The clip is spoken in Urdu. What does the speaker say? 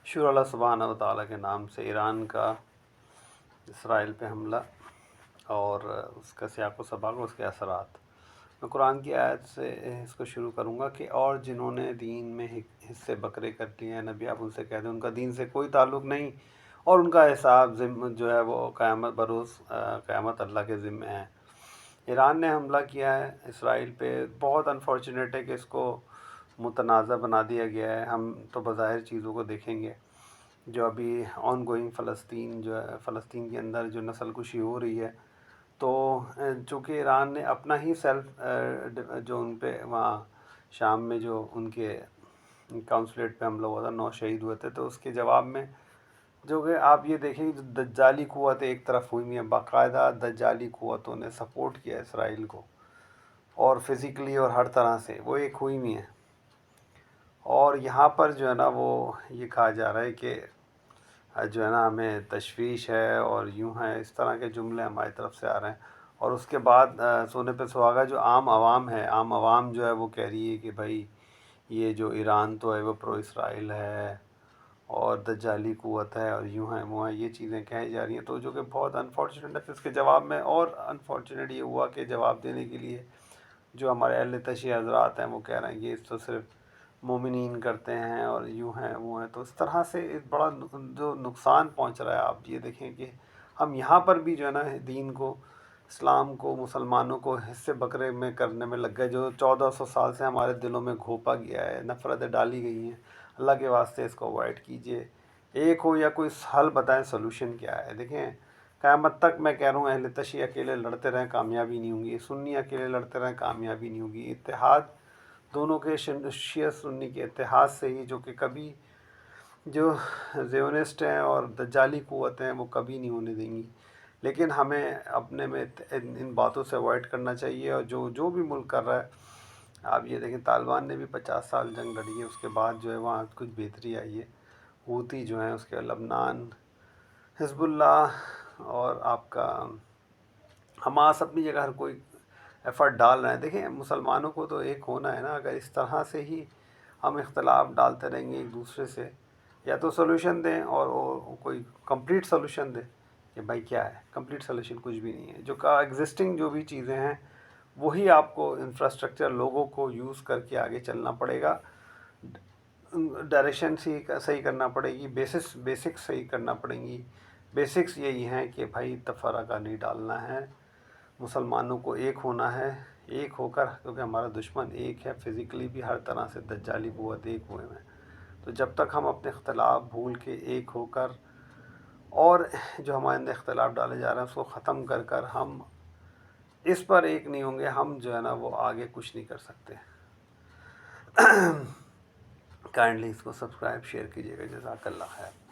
شکر اللہ سبحانہ و تعالیٰ کے نام سے ایران کا اسرائیل پہ حملہ اور اس کا سیاق و سباق، اس کے اثرات۔ میں قرآن کی آیت سے اس کو شروع کروں گا کہ اور جنہوں نے دین میں حصے بکرے کر لیے ہیں، نبی آپ ان سے کہہ دیں ان کا دین سے کوئی تعلق نہیں، اور ان کا حساب جو ہے وہ قیامت بروز قیامت اللہ کے ذمہ ہے۔ ایران نے حملہ کیا ہے اسرائیل پہ، بہت انفارچونیٹ ہے کہ اس کو متنازع بنا دیا گیا ہے۔ ہم تو بظاہر چیزوں کو دیکھیں گے، جو ابھی آن گوئنگ فلسطین جو ہے، فلسطین کے اندر جو نسل کشی ہو رہی ہے، تو چونکہ ایران نے اپنا ہی سیلف جو ان پہ وہاں شام میں جو ان کے کونسلیٹ پہ حملہ ہوا تھا، 9 شہید ہوئے تھے، تو اس کے جواب میں جو کہ آپ یہ دیکھیں جو دجالی قوتیں ایک طرف ہوئی ہیں، باقاعدہ دجالی قوتوں نے سپورٹ کیا اسرائیل کو، اور فزیکلی اور ہر طرح سے وہ ایک ہوئی ہوئی ہیں۔ اور یہاں پر جو ہے نا وہ یہ کہا جا رہا ہے کہ جو ہے نا ہمیں تشویش ہے اور یوں ہے، اس طرح کے جملے ہماری طرف سے آ رہے ہیں۔ اور اس کے بعد سونے پہ سہاگا جو عام عوام ہے، عام عوام جو ہے وہ کہہ رہی ہے کہ بھائی یہ جو ایران تو ہے وہ پرو اسرائیل ہے اور دجالی قوت ہے اور یوں ہے وہ ہے، یہ چیزیں کہی جا رہی ہیں، تو جو کہ بہت انفارچونیٹ ہے۔ پھر اس کے جواب میں اور انفارچونیٹ یہ ہوا کہ جواب دینے کے لیے جو ہمارے اہل تشیع حضرات ہیں وہ کہہ رہے ہیں کہ اس تو صرف مومنین کرتے ہیں اور یوں ہیں وہ ہیں، تو اس طرح سے ایک بڑا جو نقصان پہنچ رہا ہے۔ آپ یہ دیکھیں کہ ہم یہاں پر بھی جو ہے نا دین کو، اسلام کو، مسلمانوں کو حصے بکرے میں کرنے میں لگ گئے، جو 1400 سال سے ہمارے دلوں میں گھونپا گیا ہے، نفرتیں ڈالی گئی ہیں۔ اللہ کے واسطے اس کو اوائڈ کیجئے، ایک ہو یا کوئی حل بتائیں، سلوشن کیا ہے۔ دیکھیں قیامت تک میں کہہ رہا ہوں اہل تشیع اکیلے لڑتے رہیں کامیابی نہیں ہوگی، سنی اکیلے لڑتے رہیں کامیابی نہیں ہوگی۔ اتحاد دونوں کے شیعہ سنی کے اتحاد سے ہی، جو کہ کبھی جو زیونسٹ ہیں اور دجالی قوتیں ہیں وہ کبھی نہیں ہونے دیں گی۔ لیکن ہمیں اپنے میں ان باتوں سے اوائڈ کرنا چاہیے، اور جو بھی ملک کر رہا ہے، آپ یہ دیکھیں طالبان نے بھی 50 سال جنگ لڑی ہے، اس کے بعد جو ہے وہاں کچھ بہتری آئی ہے۔ ہوتی جو ہیں، اس کے لبنان، حزب اللہ اور آپ کا حماس اپنی جگہ ہر کوئی ایفرٹ ڈال رہے ہیں۔ دیکھیں مسلمانوں کو تو ایک ہونا ہے نا، اگر اس طرح سے ہی ہم اختلاف ڈالتے رہیں گے ایک دوسرے سے، یا تو سولوشن دیں اور کوئی کمپلیٹ سولوشن دیں کہ بھائی کیا ہے، کمپلیٹ سولوشن کچھ بھی نہیں ہے۔ جو کا ایگزسٹنگ جو بھی چیزیں ہیں وہی آپ کو انفراسٹرکچر لوگوں کو یوز کر کے آگے چلنا پڑے گا، ڈائریکشن صحیح کرنا پڑے گی، بیسکس صحیح کرنا پڑیں گی۔ بیسکس یہی ہیں کہ بھائی تفرقہ نہیں ڈالنا ہے، مسلمانوں کو ایک ہونا ہے، ایک ہو کر، کیونکہ ہمارا دشمن ایک ہے، فزیکلی بھی ہر طرح سے دجالی قوت ایک ہوئے ہیں۔ تو جب تک ہم اپنے اختلاف بھول کے ایک ہو کر، اور جو ہمارے اندر اختلاف ڈالے جا رہے ہیں اس کو ختم کر کر ہم اس پر ایک نہیں ہوں گے، ہم جو ہے نا وہ آگے کچھ نہیں کر سکتے۔ کائنڈلی اس کو سبسکرائب شیئر کیجیے گا۔ جزاک اللہ خیر۔